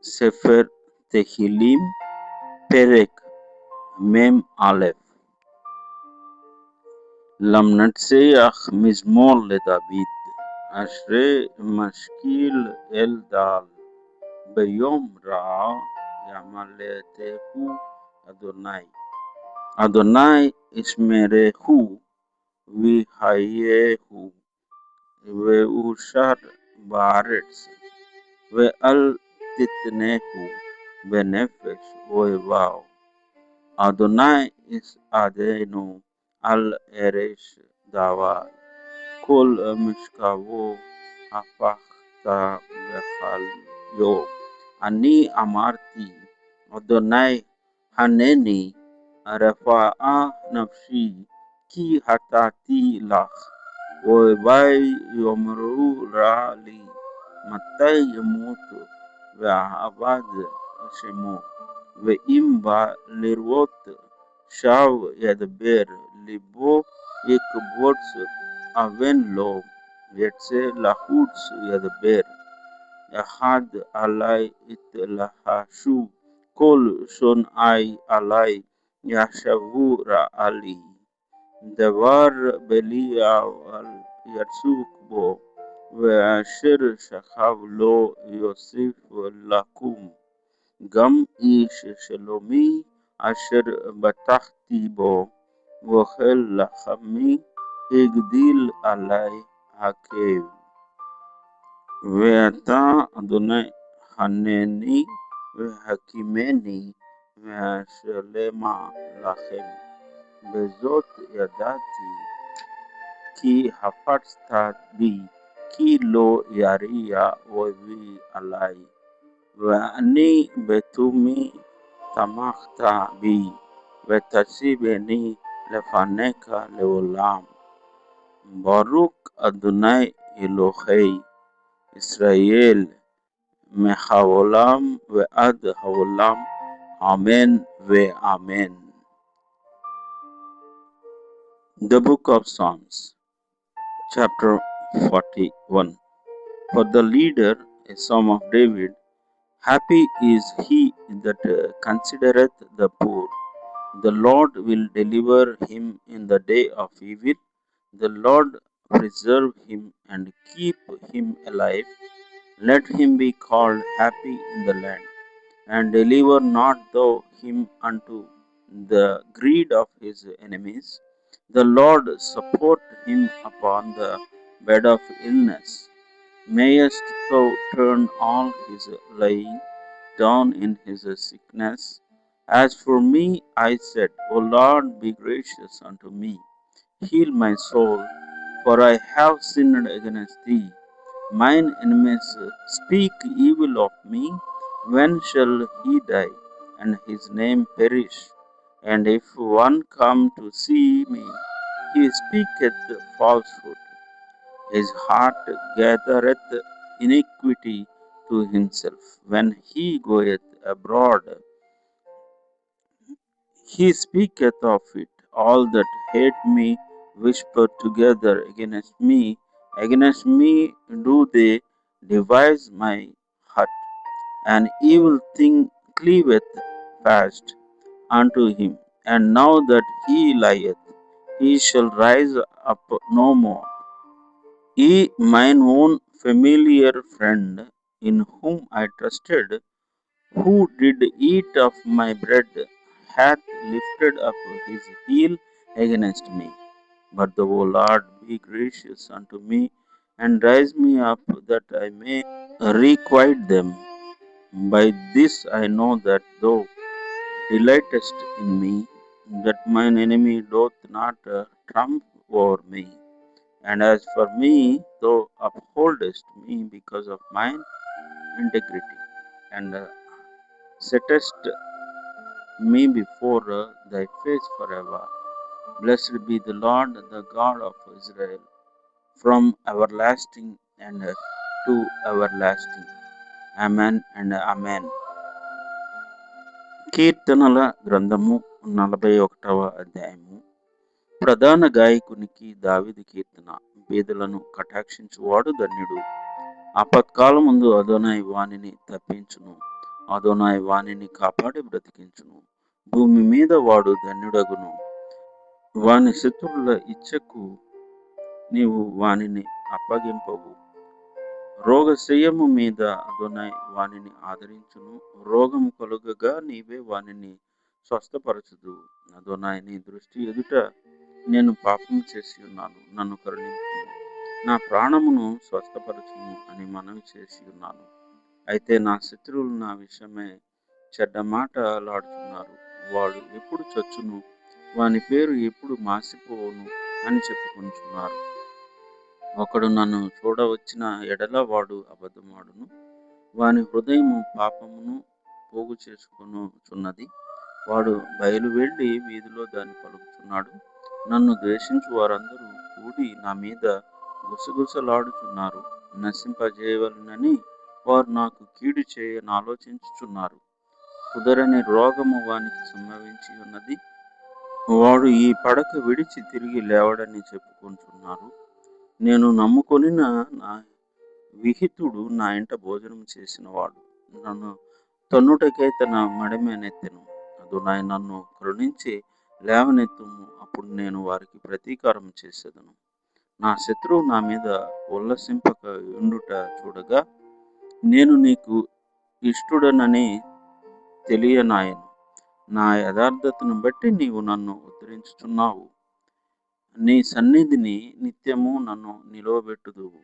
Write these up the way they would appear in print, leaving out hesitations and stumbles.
Sefer Tehillim, Perek Mem Aleph. למנצח מזמור לדוד, אשרי משכיל אל דל, ביום רע ימלטהו אדוני. אדוני ישמרהו ויחייהו, ואושר בארץ, ואל תתנהו בנפש אויביו. אדוני יסעדנו על ארש דבר, כל משכבו הפכת בחליו. אני אמרתי, אדוני הנני, רפאה נפשי, כי חטאתי לך. אויבי יאמרו רע לי, מתי ימות ואבד שמו. ואם בא לראות שב ידבר, ליבו יקבוץ, אבן לו, יצא לחוץ ידבר. אחד עלי יתלחשו, כל שונאי עלי יחשבו רעה לי. דבר בליעל יצוק בו, ואשר שכב לו יוסיף לקום. גם איש שלומי אשר בטחתי בו, ואוכל לחמי, הגדיל עלי עקב. ואתה, אדוני, חנני והקימני, והשלמה לכם. בזאת ידעתי, כי חפצת בי, כי לא יריע אויבי עלי. ואני בתומי תמכת בי, ותשיבני לפניך לעולם. ברוך אדוני אלוהי ישראל, מהעולם ועד העולם, אמן ואמן. The Book of Psalms, Chapter 41. For the leader, a psalm of David. Happy is he that considereth the poor. The Lord will deliver him in the day of evil. The Lord preserve him and keep him alive. Let him be called happy in the land, and deliver not thou him unto the greed of his enemies. The Lord support him upon the bed of illness. Mayest thou turn all his lying down in his sickness? As for me, I said, O Lord, be gracious unto me. Heal my soul, for I have sinned against thee. Mine enemies speak evil of me. When shall he die, and his name perish? And if one come to see me, he speaketh falsehood. His heart gathereth iniquity to himself. When he goeth abroad, he speaketh of it. All that hate me whisper together against me. Against me do they devise my heart. An evil thing cleaveth fast unto him. And now that he lieth, he shall rise up no more. Ye mine own familiar friend, in whom I trusted, who did eat of my bread, hath lifted up his heel against me. But thou, O Lord, be gracious unto me, and raise me up, that I may requite them. By this I know that thou delightest in me, that mine enemy doth not triumph over me. And as for me, thou upholdest me because of mine integrity, and settest me before thy face forever. Blessed be the Lord, the God of Israel, from everlasting and to everlasting. Amen and amen. కీర్తనల గ్రంథము 41వ అధ్యాయము. ప్రధాన గాయకునికి దావీదు కీర్తన. బీదలను కటాక్షించువాడు ధన్యుడు. ఆపత్కాలమందు అదోనై వానిని తప్పించును. Adonai వానిని కాపాడి బ్రతికించును. భూమి మీద వాడు ధన్యుడగును. వాని శత్రువుల ఇచ్చకు నీవు వానిని అప్పగింపవు. రోగశయ్యము మీద అదోనాయ్ వానిని ఆదరించును. రోగము కలుగగా నీవే వానిని స్వస్థపరచుదువు. అదోనాయ్ నీ దృష్టి ఎదుట నేను పాపము చేసి ఉన్నాను, నన్ను కరుణించుము. నా ప్రాణమును స్వస్థపరచుము అని మనవి చేసి ఉన్నాను. అయితే నా శత్రువులు నా విషయమై చెడ్డ మాటలాడుచున్నారు. వాడు ఎప్పుడు చచ్చును, వాని పేరు ఎప్పుడు మాసిపోవును అని చెప్పుకొనుచున్నారు. ఒకడు నన్ను చూడవచ్చిన ఎడల వాడు అబద్ధమాడును. వాని హృదయము పాపమును పోగు చేసుకొనుచున్నది. వాడు బయలు వెళ్ళి వీధిలో దాన్ని పలుకుచున్నాడు. నన్ను ద్వేషించు వారందరూ కూడి నా మీద గుసగుసలాడుచున్నారు. నశింపజేయవలనని వారు నాకు కీడు చేయనాలోచించుచున్నారు. కుదరని రోగము వానికి సంభవించి ఉన్నది. వాడు ఈ పడక విడిచి తిరిగి లేవడని చెప్పుకొనుచున్నారు. నేను నమ్ముకొనిన నా విహితుడు నా ఇంట భోజనం చేసినవాడు నన్ను తన్నుటకై తన మడిమెనెత్తెను. అదోనాయ్ నన్ను కరుణించి లేవనెత్తుము, అప్పుడు నేను వారికి ప్రతీకారం చేసేదను. నా శత్రువు నా మీద ఉల్లసింపక ఉండుట చూడగా నేను నీకు ఇష్టుడనని తెలియనాయను. నా యథార్థతను బట్టి నీవు నన్ను ఉద్ధరించుచున్నావు. నీ సన్నిధిని నిత్యము నన్ను నిలువబెట్టుదువు.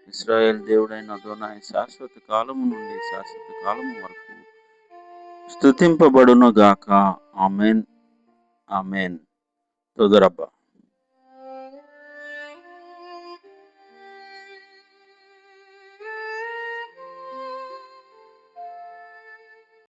ఇశ్రాయేల్ దేవుడైన అదోనాయ్ శాశ్వత కాలము నుండి శాశ్వత కాలము వరకు స్తుతింపబడును గాక. ఆమెన్. ఆమెన్. తొదరబ్బా.